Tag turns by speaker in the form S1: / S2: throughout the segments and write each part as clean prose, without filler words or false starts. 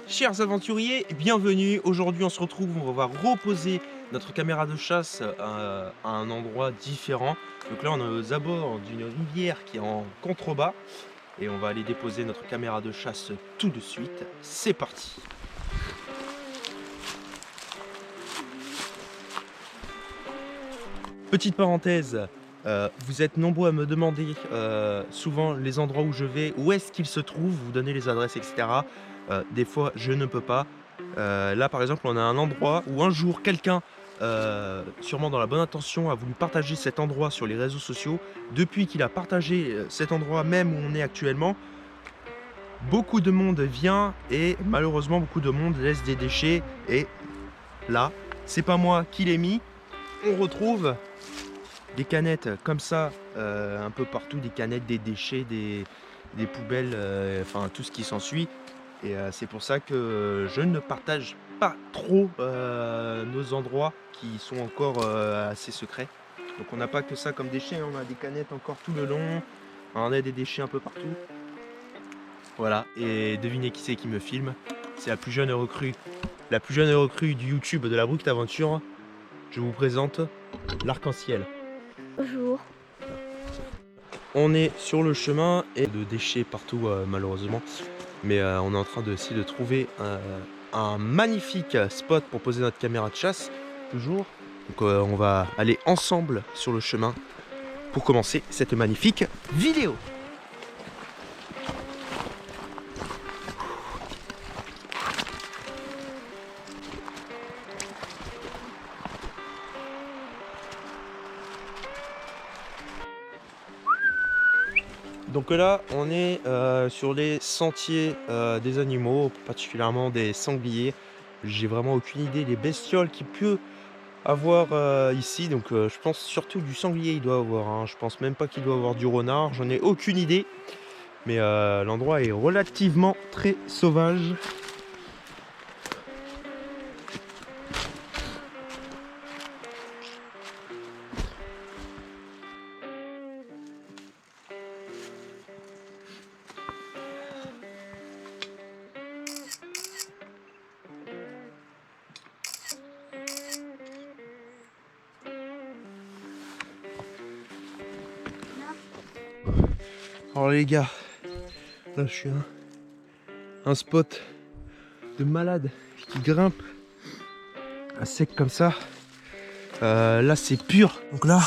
S1: Chers aventuriers, bienvenue. Aujourd'hui on se retrouve, on va reposer notre caméra de chasse à un endroit différent. Donc là on est aux abords d'une rivière qui est en contrebas et on va aller déposer notre caméra de chasse tout de suite. C'est parti. Petite parenthèse, vous êtes nombreux à me demander souvent les endroits où je vais, où est-ce qu'ils se trouvent, vous donnez les adresses, etc. Des fois, je ne peux pas. Là, par exemple, on a un endroit où un jour, quelqu'un, sûrement dans la bonne intention, a voulu partager cet endroit sur les réseaux sociaux. Depuis qu'il a partagé cet endroit même où on est actuellement, beaucoup de monde vient et malheureusement, beaucoup de monde laisse des déchets. Et là, c'est pas moi qui l'ai mis. On retrouve des canettes comme ça un peu partout, des canettes, des déchets, des poubelles, enfin tout ce qui s'ensuit. Et c'est pour ça que je ne partage pas trop nos endroits qui sont encore assez secrets. Donc on n'a pas que ça comme déchets, on a des canettes encore tout le long, on a des déchets un peu partout. Voilà, et devinez qui c'est qui me filme. C'est la plus jeune recrue du YouTube de la Brute Aventure. Je vous présente l'Arc-en-Ciel.
S2: Bonjour.
S1: On est sur le chemin et de déchets partout malheureusement. Mais on est en train essayer de trouver un magnifique spot pour poser notre caméra de chasse, toujours. Donc on va aller ensemble sur le chemin pour commencer cette magnifique vidéo. Donc là, on est sur les sentiers des animaux, particulièrement des sangliers. J'ai vraiment aucune idée des bestioles qu'il peut avoir ici. Donc je pense surtout du sanglier il doit avoir. Hein. Je pense même pas qu'il doit avoir du renard. J'en ai aucune idée. Mais l'endroit est relativement très sauvage. Alors les gars, là je suis un spot de malade qui grimpe à sec comme ça. Là c'est pur. Donc là,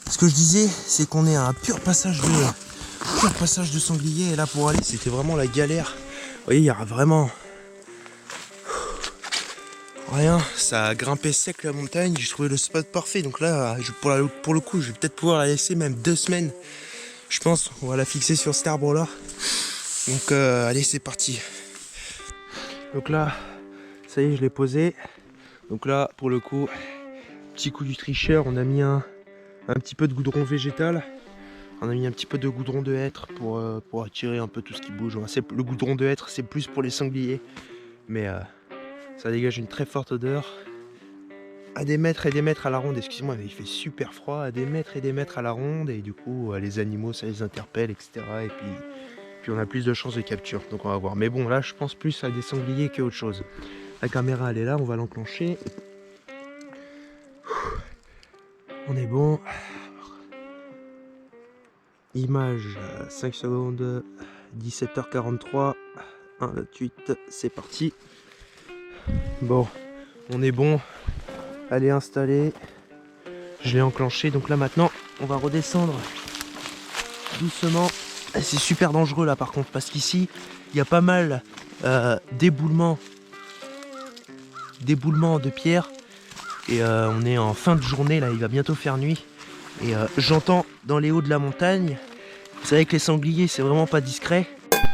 S1: ce que je disais, c'est qu'on est à un pur passage de sanglier. Et là pour aller, c'était vraiment la galère. Vous voyez, il y a vraiment rien. Ça a grimpé sec la montagne. J'ai trouvé le spot parfait. Donc là, pour le coup, je vais peut-être pouvoir la laisser même 2 semaines. Je pense, on va la fixer sur cet arbre là. Donc allez, c'est parti. Donc là, ça y est, je l'ai posé. Donc là, pour le coup, petit coup du tricheur, on a mis un petit peu de goudron végétal. On a mis un petit peu de goudron de hêtre pour attirer un peu tout ce qui bouge. Le goudron de hêtre, c'est plus pour les sangliers. Mais ça dégage une très forte odeur. À des mètres et des mètres à la ronde, excusez-moi, mais il fait super froid. À des mètres et des mètres à la ronde. Et du coup, les animaux, ça les interpelle, etc. Et puis on a plus de chances de capture. Donc on va voir. Mais bon, là, je pense plus à des sangliers qu'à autre chose. La caméra, elle est là, on va l'enclencher. On est bon. Image 5 secondes, 17h43, 1,28, c'est parti. Bon, on est bon. Elle est installée. Je l'ai enclenché. Donc là maintenant, on va redescendre doucement. C'est super dangereux là par contre, parce qu'ici, il y a pas mal d'éboulements de pierre. Et on est en fin de journée là, il va bientôt faire nuit. Et j'entends dans les hauts de la montagne. Vous savez que les sangliers, c'est vraiment pas discret.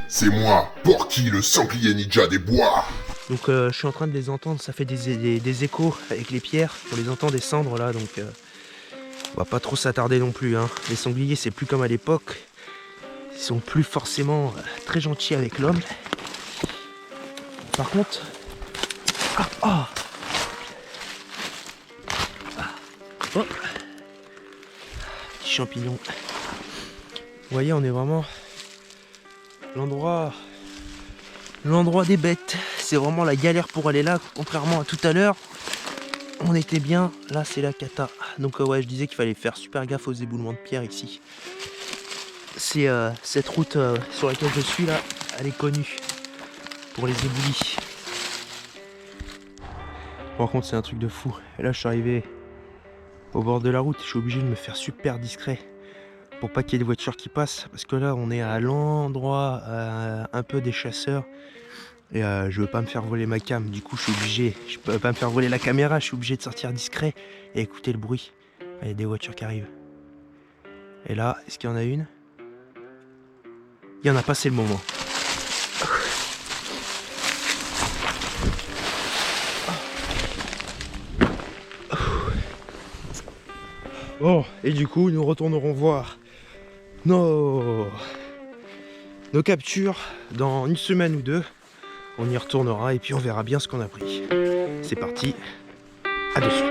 S3: C'est moi, Porky, le sanglier ninja des bois.
S1: Donc je suis en train de les entendre, ça fait des échos avec les pierres. On les entend descendre là, donc on va pas trop s'attarder non plus. Hein. Les sangliers, c'est plus comme à l'époque. Ils sont plus forcément très gentils avec l'homme. Par contre... Oh. Petit champignon. Vous voyez, on est vraiment... L'endroit l'endroit des bêtes. C'est vraiment la galère pour aller là, contrairement à tout à l'heure. On était bien, là c'est la cata. Donc ouais, je disais qu'il fallait faire super gaffe aux éboulements de pierre ici. C'est cette route sur laquelle je suis là, elle est connue pour les éboulis. Par contre c'est un truc de fou. Et là je suis arrivé au bord de la route, je suis obligé de me faire super discret pour pas qu'il y ait des voitures qui passent, parce que là on est à l'endroit un peu des chasseurs. Et je veux pas me faire voler ma cam, du coup je suis obligé, je peux pas me faire voler la caméra, je suis obligé de sortir discret et écouter le bruit. Il y a des voitures qui arrivent. Et là, est-ce qu'il y en a une? Il y en a pas, c'est le moment. Bon, et du coup nous retournerons voir nos captures dans une semaine ou deux. On y retournera et puis on verra bien ce qu'on a pris. C'est parti, à de suite.